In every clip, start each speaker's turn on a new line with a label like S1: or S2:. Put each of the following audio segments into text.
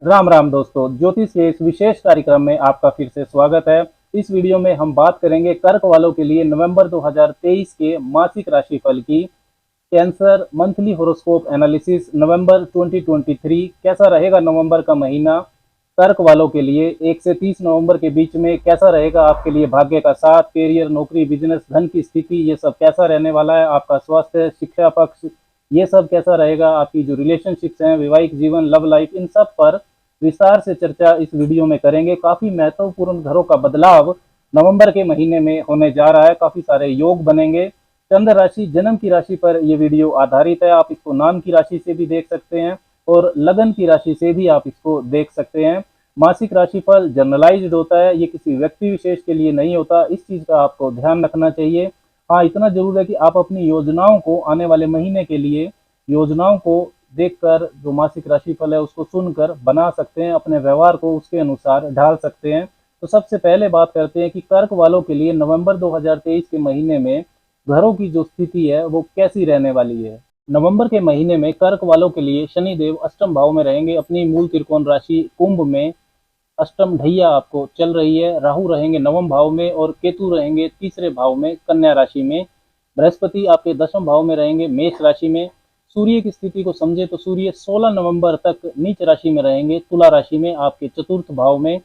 S1: राम राम दोस्तों, ज्योतिष के इस विशेष कार्यक्रम में आपका फिर से स्वागत है। इस वीडियो में हम बात करेंगे कर्क वालों के लिए नवंबर 2023 के मासिक राशिफल की। कैंसर मंथली हॉरोस्कोप एनालिसिस नवंबर 2023 कैसा रहेगा नवंबर का महीना कर्क वालों के लिए। 1 से 30 नवंबर के बीच में कैसा रहेगा आपके लिए भाग्य का साथ, कैरियर, नौकरी, बिजनेस, धन की स्थिति, ये सब कैसा रहने वाला है। आपका स्वास्थ्य, शिक्षा पक्ष, ये सब कैसा रहेगा। आपकी जो रिलेशनशिप्स हैं, वैवाहिक जीवन, लव लाइफ, इन सब पर विस्तार से चर्चा इस वीडियो में करेंगे। काफी महत्वपूर्ण घरों का बदलाव नवंबर के महीने में होने जा रहा है। काफी सारे योग बनेंगे। चंद्र राशि, जन्म की राशि पर यह वीडियो आधारित है। आप इसको नाम की राशि से भी देख सकते हैं और लगन की राशि से भी आप इसको देख सकते हैं। मासिक राशिफल जनरलाइज्ड होता है, ये किसी व्यक्ति विशेष के लिए नहीं होता। इस चीज का आपको ध्यान रखना चाहिए। हाँ, इतना जरूर है कि आप अपनी योजनाओं को आने वाले महीने के लिए योजनाओं को देखकर, जो मासिक राशिफल है उसको सुनकर बना सकते हैं, अपने व्यवहार को उसके अनुसार ढाल सकते हैं। तो सबसे पहले बात करते हैं कि कर्क वालों के लिए नवंबर 2023 के महीने में घरों की जो स्थिति है वो कैसी रहने वाली है। नवंबर के महीने में कर्क वालों के लिए शनिदेव अष्टम भाव में रहेंगे, अपनी मूल त्रिकोण राशि कुंभ में। अष्टम ढैया आपको चल रही है। राहु रहेंगे नवम भाव में और केतु रहेंगे तीसरे भाव में कन्या राशि में। बृहस्पति आपके दशम भाव में रहेंगे मेष राशि में। सूर्य की स्थिति को समझे तो सूर्य 16 नवंबर तक नीच राशि में रहेंगे, तुला राशि में आपके चतुर्थ भाव में।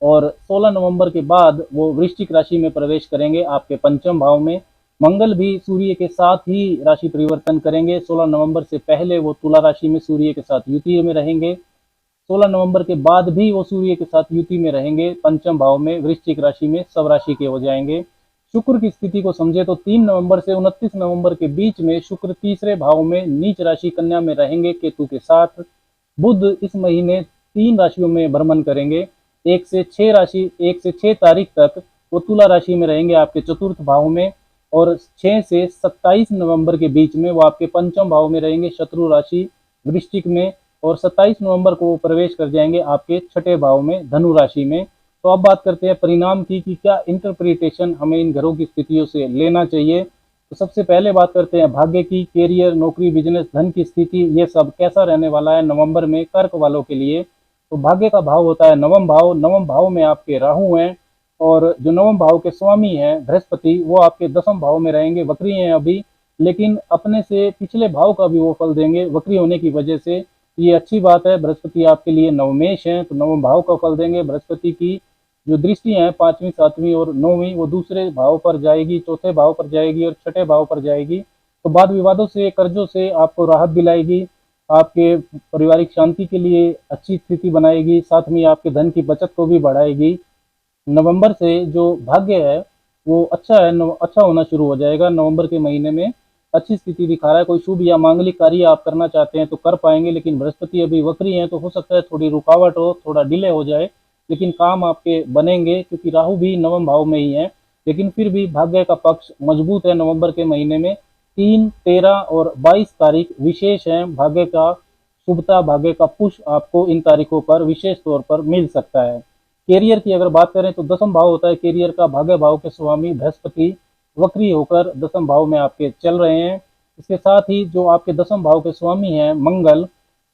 S1: और 16 नवंबर के बाद वो वृश्चिक राशि में प्रवेश करेंगे आपके पंचम भाव में। मंगल भी सूर्य के साथ ही राशि परिवर्तन करेंगे। 16 नवंबर से पहले वो तुला राशि में सूर्य के साथ युति में रहेंगे। 16 नवंबर के बाद भी वो सूर्य के साथ युति में रहेंगे पंचम भाव में, वृश्चिक राशि में सब राशि के हो जाएंगे। शुक्र की स्थिति को समझे तो 3 नवंबर से 29 नवंबर के बीच में शुक्र तीसरे भाव में नीच राशि कन्या में रहेंगे केतु के साथ। बुध इस महीने 3 राशियों में भ्रमण करेंगे। 1 से 6 तारीख तक वो तुला राशि में रहेंगे आपके चतुर्थ भाव में, और 6 से 27 नवंबर के बीच में वो आपके पंचम भाव में रहेंगे शत्रु राशि वृश्चिक में। और 27 नवंबर को वो प्रवेश कर जाएंगे आपके छठे भाव में धनु राशि में। तो अब बात करते हैं परिणाम की कि क्या इंटरप्रिटेशन हमें इन घरों की स्थितियों से लेना चाहिए। तो सबसे पहले बात करते हैं भाग्य की। कैरियर, नौकरी, बिजनेस, धन की स्थिति, ये सब कैसा रहने वाला है नवंबर में कर्क वालों के लिए। तो भाग्य का भाव होता है नवम भाव। नवम भाव में आपके राहु हैं और जो नवम भाव के स्वामी हैं बृहस्पति, वो आपके दसम भाव में रहेंगे। वक्री हैं अभी, लेकिन अपने से पिछले भाव का भी वो फल देंगे वक्री होने की वजह से। ये अच्छी बात है। बृहस्पति आपके लिए नवमेश है तो नवम भाव का फल देंगे। बृहस्पति की जो दृष्टि है 5वीं, 7वीं और 9वीं, वो दूसरे भाव पर जाएगी, चौथे भाव पर जाएगी और छठे भाव पर जाएगी। तो वाद विवादों से, कर्जों से आपको राहत दिलाएगी, आपके पारिवारिक शांति के लिए अच्छी स्थिति बनाएगी, साथ में आपके धन की बचत को भी बढ़ाएगी। नवंबर से जो भाग्य है वो अच्छा है, अच्छा होना शुरू हो जाएगा। नवंबर के महीने में अच्छी स्थिति दिखा रहा है। कोई शुभ या मांगलिक कार्य आप करना चाहते हैं तो कर पाएंगे, लेकिन बृहस्पति अभी वक्री है तो हो सकता है थोड़ी रुकावट हो, थोड़ा डिले हो जाए, लेकिन काम आपके बनेंगे क्योंकि राहु भी नवम भाव में ही है। लेकिन फिर भी भाग्य का पक्ष मजबूत है। नवंबर के महीने में 3, 13 और 22 तारीख विशेष है। भाग्य का शुभता, भाग्य का पुश आपको इन तारीखों पर विशेष तौर पर मिल सकता है। कैरियर की अगर बात करें तो दसम भाव होता है कैरियर का। भाग्य भाव के स्वामी बृहस्पति वक्री होकर दसम भाव में आपके चल रहे हैं। इसके साथ ही जो आपके दसम भाव के स्वामी हैं मंगल,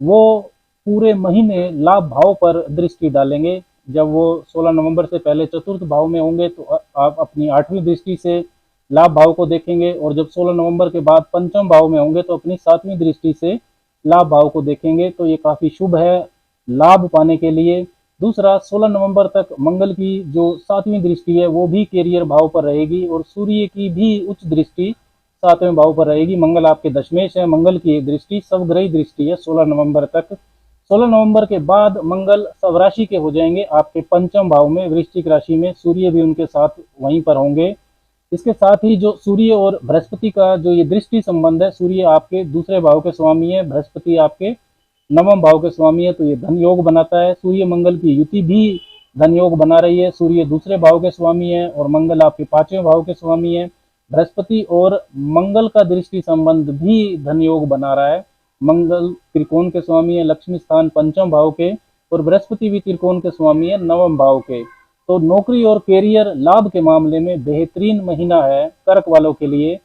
S1: वो पूरे महीने लाभ भाव पर दृष्टि डालेंगे। जब वो 16 नवंबर से पहले चतुर्थ भाव में होंगे तो आप अपनी 8वीं दृष्टि से लाभ भाव को देखेंगे, और जब 16 नवंबर के बाद पंचम भाव में होंगे तो अपनी 7वीं दृष्टि से लाभ भाव को देखेंगे। तो ये काफी शुभ है लाभ पाने के लिए। दूसरा, 16 नवंबर तक मंगल की जो 7वीं दृष्टि है वो भी कैरियर भाव पर रहेगी, और सूर्य की भी उच्च दृष्टि 7वें भाव पर रहेगी। मंगल आपके दशमेश है। मंगल की एक दृष्टि सवग्रही दृष्टि है 16 नवंबर तक। 16 नवंबर के बाद मंगल सब राशि के हो जाएंगे आपके पंचम भाव में, वृश्चिक राशि में। सूर्य भी उनके साथ वहीं पर होंगे। इसके साथ ही जो सूर्य और बृहस्पति का जो ये दृष्टि संबंध है, सूर्य आपके दूसरे भाव के स्वामी है, बृहस्पति आपके नवम भाव के स्वामी है, तो ये धन योग बनाता है। सूर्य मंगल की युति भी धन योग बना रही है। सूर्य दूसरे भाव के स्वामी है और मंगल आपके 5वें भाव के स्वामी है। बृहस्पति और मंगल का दृष्टि संबंध भी धन योग बना रहा है। मंगल त्रिकोण के स्वामी है, लक्ष्मी स्थान पंचम भाव के, और बृहस्पति भी त्रिकोण के स्वामी है नवम भाव के। तो नौकरी और कैरियर लाभ के मामले में बेहतरीन महीना है कर्क वालों के लिए।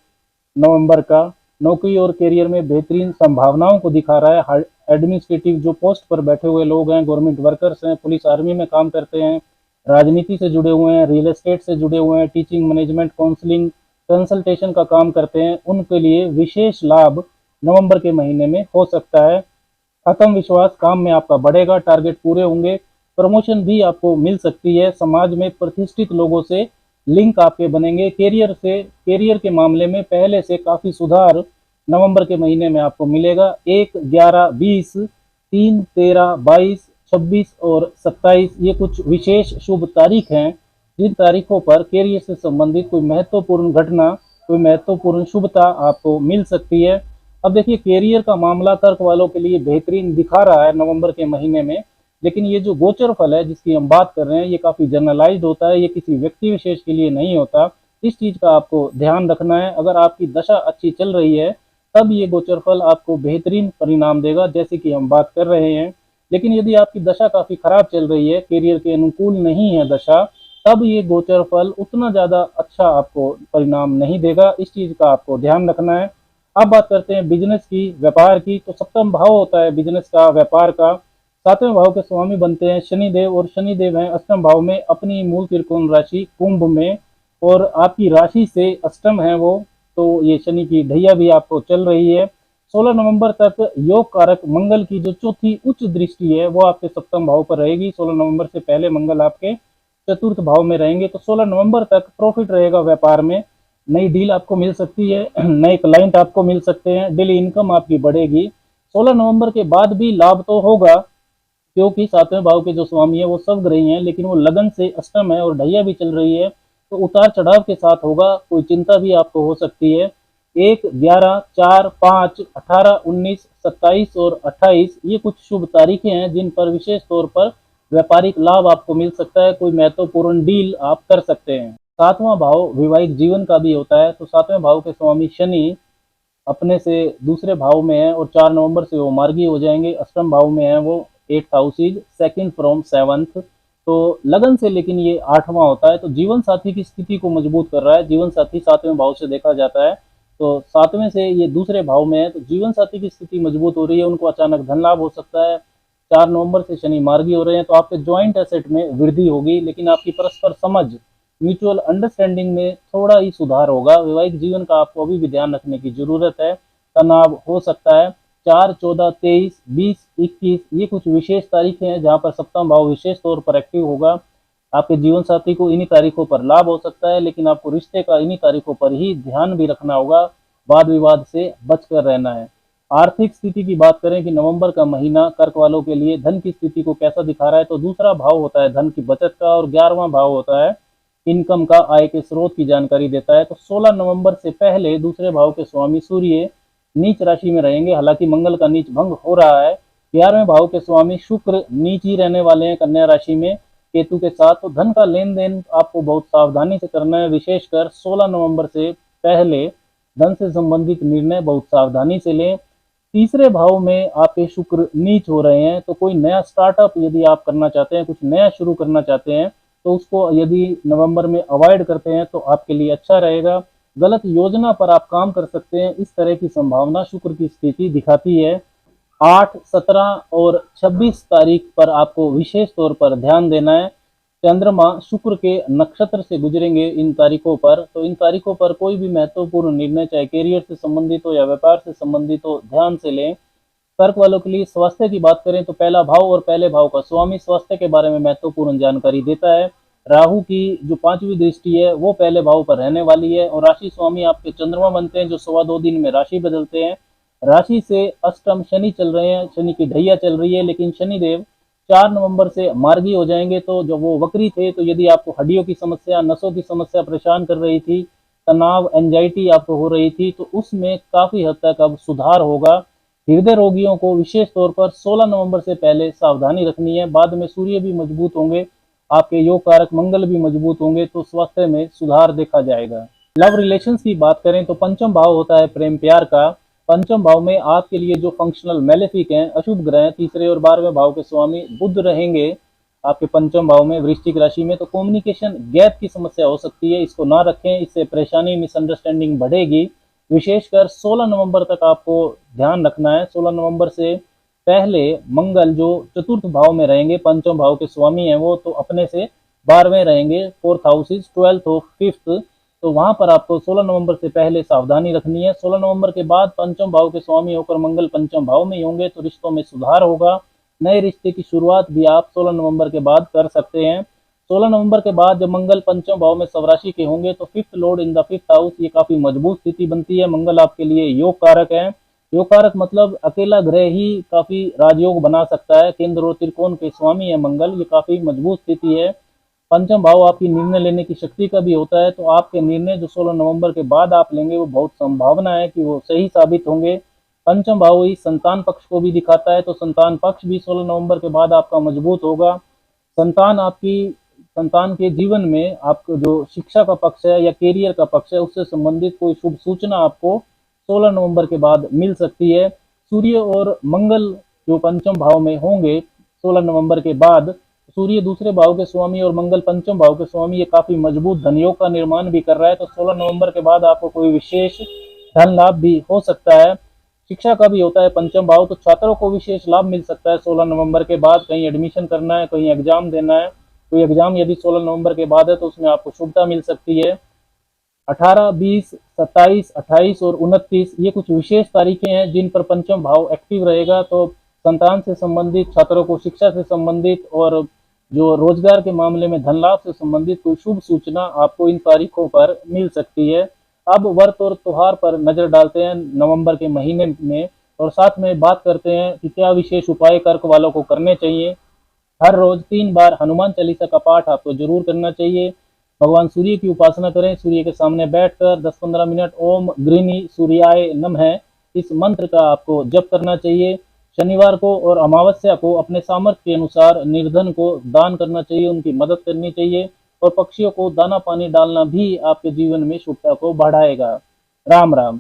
S1: नवंबर का नौकरी और कैरियर में बेहतरीन संभावनाओं को दिखा रहा है। एडमिनिस्ट्रेटिव जो पोस्ट पर बैठे हुए लोग हैं, गवर्नमेंट वर्कर्स हैं, पुलिस आर्मी में काम करते हैं, राजनीति से जुड़े हुए हैं, रियल एस्टेट से जुड़े हुए हैं, टीचिंग मैनेजमेंट काउंसलिंग कंसल्टेशन का काम करते हैं, उनके लिए विशेष लाभ नवंबर के महीने में हो सकता है। आत्मविश्वास काम में आपका बढ़ेगा, टारगेट पूरे होंगे, प्रमोशन भी आपको मिल सकती है, समाज में प्रतिष्ठित लोगों से लिंक आपके बनेंगे, कैरियर के मामले में पहले से काफी सुधार नवंबर के महीने में आपको मिलेगा। 1, 11, 20, 3, 13, 22, 26 और 27 ये कुछ विशेष शुभ तारीख हैं जिन तारीखों पर कैरियर से संबंधित कोई महत्वपूर्ण घटना, कोई महत्वपूर्ण शुभता आपको मिल सकती है। अब देखिए, कैरियर का मामला कर्क वालों के लिए बेहतरीन दिखा रहा है नवंबर के महीने में, लेकिन ये जो गोचर फल है जिसकी हम बात कर रहे हैं ये काफी जनरलाइज्ड होता है, ये किसी व्यक्ति विशेष के लिए नहीं होता। इस चीज का आपको ध्यान रखना है। अगर आपकी दशा अच्छी चल रही है तब ये गोचर फल आपको बेहतरीन परिणाम देगा, जैसे कि हम बात कर रहे हैं। लेकिन यदि आपकी दशा काफी खराब चल रही है, कैरियर के अनुकूल नहीं है दशा, तब ये गोचर फल उतना ज्यादा अच्छा आपको परिणाम नहीं देगा। इस चीज का आपको ध्यान रखना है। अब बात करते हैं बिजनेस की, व्यापार की। तो सप्तम भाव होता है बिजनेस का, व्यापार का। सातवें भाव के स्वामी बनते हैं शनिदेव, और शनिदेव हैं अष्टम भाव में अपनी मूल त्रिकोण राशि कुंभ में, और आपकी राशि से अष्टम है वो, तो ये शनि की ढैया भी आपको चल रही है। 16 नवंबर तक योग कारक मंगल की जो चौथी उच्च दृष्टि है वो आपके सप्तम भाव पर रहेगी। 16 नवंबर से पहले मंगल आपके चतुर्थ भाव में रहेंगे, तो 16 नवंबर तक प्रॉफिट रहेगा व्यापार में। नई डील आपको मिल सकती है, नए क्लाइंट आपको मिल सकते हैं, डेली इनकम आपकी बढ़ेगी। 16 नवंबर के बाद भी लाभ तो होगा, क्योंकि सातवें भाव के जो स्वामी है वो सब ग्रही हैं, लेकिन वो लगन से अष्टम है और ढैया भी चल रही है, तो उतार चढ़ाव के साथ होगा। कोई चिंता भी आपको हो सकती है। 1, 11, 4, 5, 18, 19, 27 और 28 ये कुछ शुभ तारीखें हैं जिन पर विशेष तौर पर व्यापारिक लाभ आपको मिल सकता है, कोई महत्वपूर्ण डील आप कर सकते हैं। सातवां भाव वैवाहिक जीवन का भी होता है, तो सातवें भाव के स्वामी शनि अपने से दूसरे भाव में है और 4 नवंबर से वो मार्गी हो जाएंगे। अष्टम भाव में है वो, 8th house is second from 7th, तो लगन से, लेकिन ये 8वां होता है, तो जीवन साथी की स्थिति को मजबूत कर रहा है। जीवन साथी 7वें भाव से देखा जाता है, तो 7वें से ये दूसरे भाव में है, तो जीवन साथी की स्थिति मजबूत हो रही है, उनको अचानक धन लाभ हो सकता है। 4 नवंबर से शनि मार्गी हो रहे हैं, तो आपके ज्वाइंट एसेट में वृद्धि होगी, लेकिन आपकी परस्पर समझ, म्यूचुअल अंडरस्टैंडिंग में थोड़ा ही सुधार होगा। वैवाहिक जीवन का आपको अभी भी ध्यान रखने की जरूरत है, तनाव हो सकता है। 4, 14, 23, 20, 21 ये कुछ विशेष तारीखें हैं जहां पर सप्तम भाव विशेष तौर पर एक्टिव होगा। आपके जीवन साथी को इन्हीं तारीखों पर लाभ हो सकता है, लेकिन आपको रिश्ते का इन्हीं तारीखों पर ही ध्यान भी रखना होगा, वाद विवाद से बचकर रहना है। आर्थिक स्थिति की बात करें कि नवंबर का महीना कर्क वालों के लिए धन की स्थिति को कैसा दिखा रहा है, तो दूसरा भाव होता है धन की बचत का, और 11वां भाव होता है इनकम का, आय के स्रोत की जानकारी देता है। तो 16 नवंबर से पहले दूसरे भाव के स्वामी सूर्य नीच राशि में रहेंगे, हालांकि मंगल का नीच भंग हो रहा है। 11वें भाव के स्वामी शुक्र नीच ही रहने वाले हैं कन्या राशि में केतु के साथ, तो धन का लेन देन आपको बहुत सावधानी से करना है, विशेषकर 16 नवंबर से पहले धन से संबंधित निर्णय बहुत सावधानी से लें। तीसरे भाव में आपके शुक्र नीच हो रहे हैं, तो कोई नया स्टार्टअप यदि आप करना चाहते हैं, कुछ नया शुरू करना चाहते हैं, तो उसको यदि नवंबर में अवॉइड करते हैं तो आपके लिए अच्छा रहेगा। गलत योजना पर आप काम कर सकते हैं, इस तरह की संभावना शुक्र की स्थिति दिखाती है। 8, 17 और 26 तारीख पर आपको विशेष तौर पर ध्यान देना है। चंद्रमा शुक्र के नक्षत्र से गुजरेंगे इन तारीखों पर, तो इन तारीखों पर कोई भी महत्वपूर्ण निर्णय, चाहे कैरियर से संबंधित हो या व्यापार से संबंधित हो, ध्यान से लें। कर्क वालों के लिए स्वास्थ्य की बात करें तो पहला भाव और पहले भाव का स्वामी स्वास्थ्य के बारे में महत्वपूर्ण जानकारी देता है। राहु की जो 5वीं दृष्टि है वो पहले भाव पर रहने वाली है, और राशि स्वामी आपके चंद्रमा बनते हैं जो 2.25 दिन में राशि बदलते हैं। राशि से अष्टम शनि चल रहे हैं, शनि की ढैया चल रही है, लेकिन शनिदेव 4 नवंबर से मार्गी हो जाएंगे, तो जब वो वक्री थे तो यदि आपको हड्डियों की समस्या, नसों की समस्या परेशान कर रही थी, तनाव, एंजाइटी आपको हो रही थी, तो उसमें काफी हद तक अब सुधार होगा। हृदय रोगियों को विशेष तौर पर 16 नवंबर से पहले सावधानी रखनी है। बाद में सूर्य भी मजबूत होंगे, आपके योग कारक मंगल भी मजबूत होंगे, तो स्वास्थ्य में सुधार देखा जाएगा। लव रिलेशंस की बात करें तो पंचम भाव होता है प्रेम प्यार का। पंचम भाव में आपके लिए जो फंक्शनल मैलेफिक हैं, अशुभ ग्रह, तीसरे और 12वें भाव के स्वामी बुध रहेंगे आपके पंचम भाव में वृश्चिक राशि में, तो कम्युनिकेशन गैप की समस्या हो सकती है, इसको ना रखें, इससे परेशानी, मिसअंडरस्टैंडिंग बढ़ेगी। विशेषकर 16 नवंबर तक आपको ध्यान रखना है। 16 नवंबर से पहले मंगल जो चतुर्थ भाव में रहेंगे, पंचम भाव के स्वामी हैं वो, तो अपने से 12वें रहेंगे, fourth house is 12th of fifth. तो वहां पर आपको 16 नवंबर से पहले सावधानी रखनी है। 16 नवंबर के बाद पंचम भाव के स्वामी होकर मंगल पंचम भाव में ही होंगे, तो रिश्तों में सुधार होगा। नए रिश्ते की शुरुआत भी आप 16 नवंबर के बाद कर सकते हैं। 16 नवंबर के बाद जब मंगल पंचम भाव में स्वराशि के होंगे तो fifth Lord in the fifth house, ये काफी मजबूत स्थिति बनती है। मंगल आपके लिए योग कारक है। योग कारक मतलब अकेला ग्रह ही काफी राजयोग बना सकता है। केंद्र और त्रिकोण के स्वामी है मंगल, ये काफी मजबूत स्थिति है। पंचम भाव आपकी निर्णय लेने की शक्ति का भी होता है, तो आपके निर्णय जो 16 नवंबर के बाद आप लेंगे वो बहुत संभावना है कि वो सही साबित होंगे। पंचम भाव ही संतान पक्ष को भी दिखाता है, तो संतान पक्ष भी 16 नवंबर के बाद आपका मजबूत होगा। संतान के जीवन में आपको जो शिक्षा का पक्ष है या कैरियर का पक्ष है उससे संबंधित कोई शुभ सूचना आपको 16 नवंबर के बाद मिल सकती है। सूर्य और मंगल जो पंचम भाव में होंगे 16 नवंबर के बाद, सूर्य दूसरे भाव के स्वामी और मंगल पंचम भाव के स्वामी, ये काफी मजबूत धनयोग का निर्माण भी कर रहा है। तो 16 नवंबर के बाद आपको कोई विशेष धन लाभ भी हो सकता है। शिक्षा का भी होता है पंचम भाव, तो छात्रों को विशेष लाभ मिल सकता है 16 नवंबर के बाद। कहीं एडमिशन करना है, कहीं एग्जाम देना है, कोई एग्जाम यदि 16 नवंबर के बाद है तो उसमें आपको शुभता मिल सकती है। 18, 20, 27, 28 और 29 ये कुछ विशेष तारीखें हैं जिन पर पंचम भाव एक्टिव रहेगा। तो संतान से संबंधित, छात्रों को शिक्षा से संबंधित और जो रोजगार के मामले में धन लाभ से संबंधित कोई शुभ सूचना आपको इन तारीखों पर मिल सकती है। अब व्रत और त्योहार पर नजर डालते हैं नवंबर के महीने में, और साथ में बात करते हैं कि क्या विशेष उपाय कर्क वालों को करने चाहिए। हर रोज 3 बार हनुमान चालीसा का पाठ आपको जरूर करना चाहिए। भगवान सूर्य की उपासना करें। सूर्य के सामने बैठकर 10-15 मिनट ओम गृहिणी सूर्याय नमः इस मंत्र का आपको जप करना चाहिए। शनिवार को और अमावस्या को अपने सामर्थ्य के अनुसार निर्धन को दान करना चाहिए, उनकी मदद करनी चाहिए। और पक्षियों को दाना पानी डालना भी आपके जीवन में शुभता को बढ़ाएगा। राम राम।